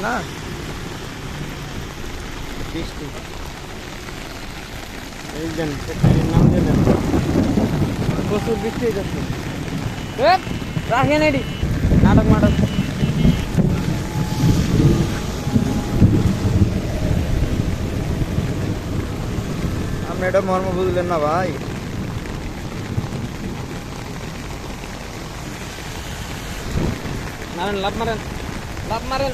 না বৃষ্টি এই দেন ফ্যাক্টরির নাম দিয়ে দেন প্রচুর বৃষ্টি হইতেছে রাখেন এডি নাটক নাটক আপনি এটা মর্ম বুঝলেন না ভাই মারেন লাভ মারেন লাভ মারেন